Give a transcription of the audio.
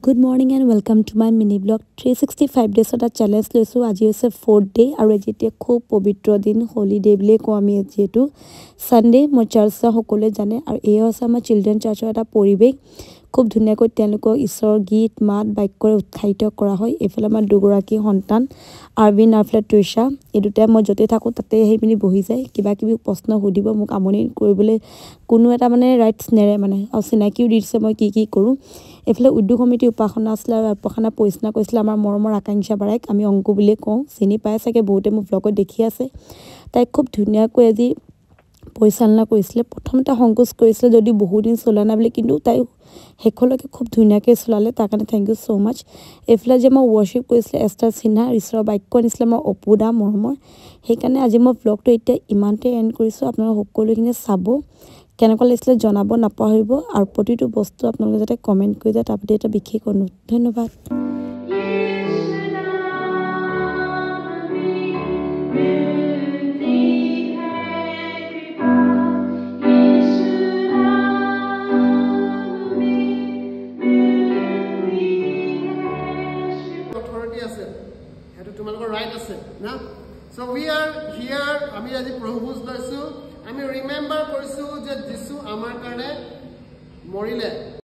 Good morning and welcome to my mini blog 365 days of the challenge লৈছো আজি হৈছে 4th day আৰু যেতিয়া খুব পবিত্ৰ দিন হলিডে বুলি কও আমি যেটো সানডে মই চাৰ্চা সকলে জানে আৰু এই হৈছে আমাৰ চিলড্ৰেন চাৰ্চৰ এটা পৰিবেশ খুব ধুনিয়াকৈ তেওঁলোকক ঈশ্বৰ গীত মাত বাক্যৰে উৎসাহিত কৰা হয় এফালে আমাৰ দুগৰাকী সন্তান আৰবিন আফলা ট্ৰিশা এই দুটা মই যতে থাকো তাতে হেইপিনি বহি যায় কিবা কিবি প্ৰশ্ন সুধিব মোক আমনি কৰিবলৈ কোনো এটা মানে ৰাইটস নেৰে মানে আৰু চিনাকিও দিছে মই কি কৰো এফালে উদ্যোগ কমিটি উপাসনা আসলা উপাসনা পৰিচনা কৈছিল আমাৰ মৰমৰ আকাংক্ষা বাৰাক আমি অংকু বুলি কওঁ চিনি পায় চাগে বহুতে মোক ব্লগত দেখি আছে তাই খুব ধুনিয়াকৈ আজি পৰিচালনা কৰিছিল প্ৰথমতে সংকোচ কৰিছিল যদি বহু দিন চলা না বুলি কিন্তু তাই হেকলকে খুব ধুনিয়াকৈ চলালে তাৰ কাৰণে থ্যাংক ইউ সো মাচ এফলা যে মই ওয়াৰ্শিপ কৰিছিল এষ্টাৰ সিনহা ঈশ্বৰৰ বাক্য নিছিল মই অপুদা মৰমৰ হেকাৰণে আজি মই ব্লগটো এতিয়া ইমানতে এন্ড কৰিছো আপোনালোক সকলোখিনি চাব কেনেকৈ লাগিছিল জনাব নাপাহৰিব আৰু প্ৰতিটো বস্তু আপোনালোকে যাতে কমেন্ট কৰি যায় তাৰপতি এটা বিশেষ অনুৰোধ ধন্যবাদ So we are here আমি আজি প্ৰভুজ লৈছো আমি ৰিমেম্বাৰ কৰিছো যে যিশু আমাৰ কাৰণে মৰিলে